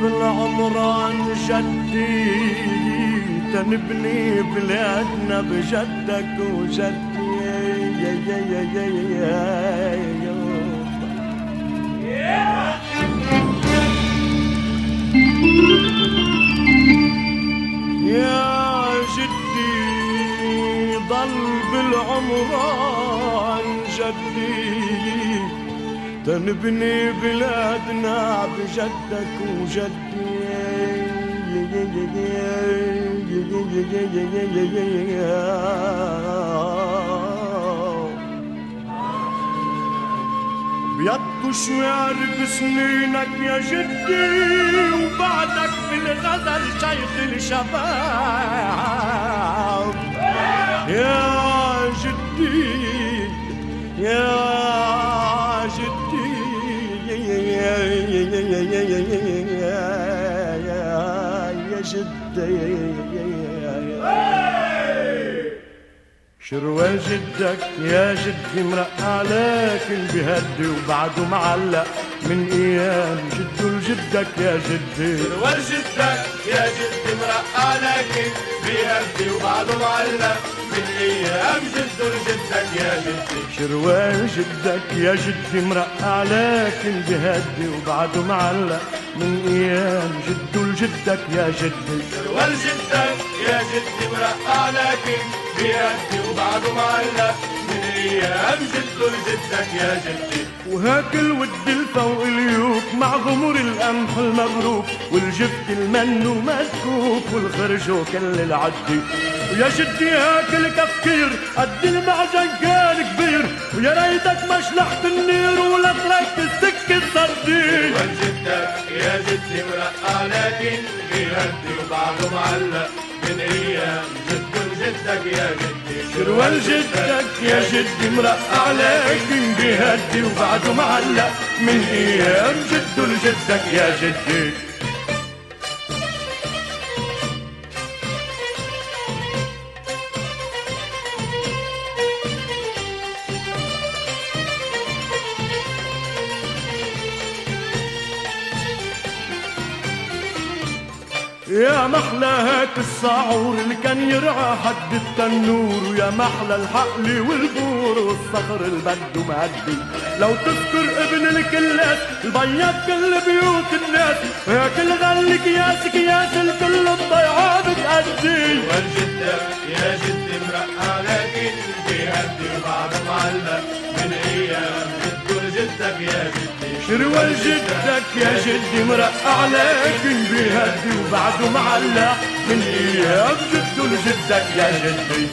بالعمران جدي تنبني بلادنا بجدك وجدي يا جدي ضل بالعمران جدي تنبني بلادنا بجدك وجدي بيض شوار بسنينك يا جدي وبعدك في الغزل شيخ الشباب يا جدي يا جدي يا جدي شروال جدك يا جدي مرقع لكن بهدي وبعده معلق من ايام جده لجدك يا جدي شروال جدك يا جدي مرقع لكن بهدي وبعده معلق من ايام جده لجدك يا جدي شروال جدك يا جدي مرقع لكن بهدي وبعده معلق من ايام جده لجدك يا جدي شروال جدك يا جدي مرقع لكن بهدي وبعده معلق من ايام جده لجدك يا جدي وهاك الود الفوق اليوك مع غمر القمح المبروك والجبت المن ومسكوك والخرج وكل العدي ويا جدي هاك الكفكير قد المعجن كان كبير ويا ريتك ما شلحت النير ولا تركت السكة صدي جدك يا جدي مرقع لكن بهدي وبعده معلق من ايام جده لجدك يا جدي شروال جدك يا جدي مرقع لكن بهدي وبعده معلق من ايام جده لجدك يا جدي يا محلى هاك الصعور اللي كان يرعى حد التنور ويا محلى الحقل والبور والصخر البد مهدي لو تذكر ابن الكلاس البيض كل بيوت الناس ويا كل غل كياس كياس الكل الضيعة بتأدي والجدك يا جدي مرقع لكن بهدي وبعد معلق من ايام جده لجدك يا جدي شروال جدك يا جدي مرقع لكن بهدي وبعده معلق من ايام جده لجدك يا جدي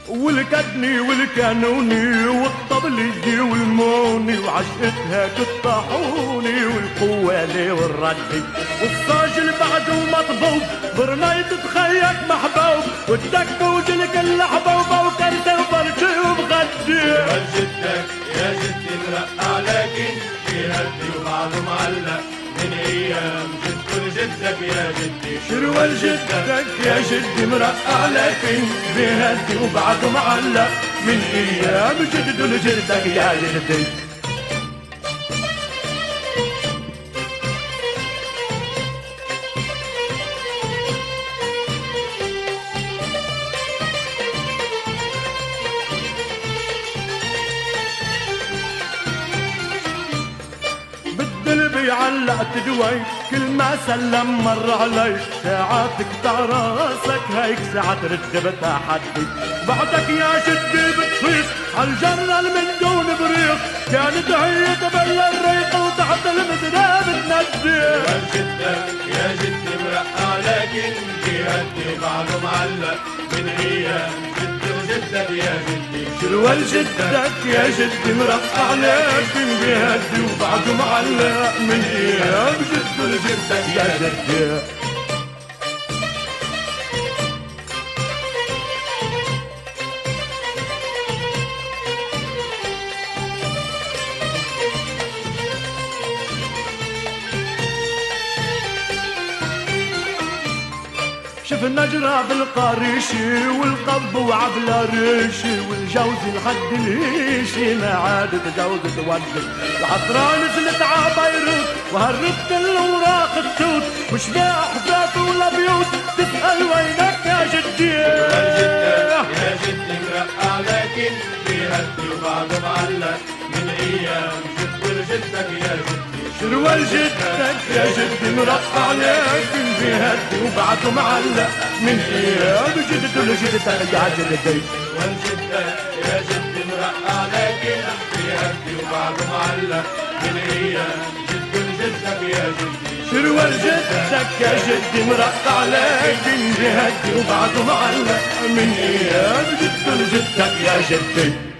والكدني والكانوني والطبلي والموني وعشقتها الطاحوني والقوالي والردي والصاجل بعده مطبوب برنايت تخيك محبوب والدكوج الكل حبوبه وكرته وبرجي وبغدي والجدك يا جدي مرقع لكن بهدي وبعده معلق من ايام جده لجدك يا جدي شروال جدك يا جدي مرقع لكن بهدي وبعده معلق من ايام جده لجدك يا جدي علقت دوي كل ما سلم مر علي ساعات تقطع راسك هيك ساعة ترد بتحدي بعدك يا جدي بتصيح عالجرة من دون بريق كانت هي قبل الريق وتحت المزرعة بتنزل والجدك يا جدي مرقع لكن بهدي وبعده معلق من ايام جده لجدك يا جدي شروال جدك يا جدي مرقع لكن بهدي وبعده معلق من ايام جده لجدك يا جدي شفنا جراب القريشي والقب وعبلة ريشي والجوز لحد الهيشي ما عاد تجوز تودي العطرة نزلت عبيروت وهربت الوراق التوت مش باع حفات ولا بيوت تسأل وينك يا جدي يا جدي مرقع لكن بيهدي وبعد معلق من ايام جد جدك يا جدي شروال جدك يا جدي مرقع لكن بيهدي وبعده معلق من ايام جد لجدك يا جدي والجدك يا جدي مرقع لكن بيهدي وبعد معلق من ايام جد جدك يا جدي شروال جدك يا جدي مرقع لكن بيهدي وبعده معلق من ايام جد لجدك يا جدي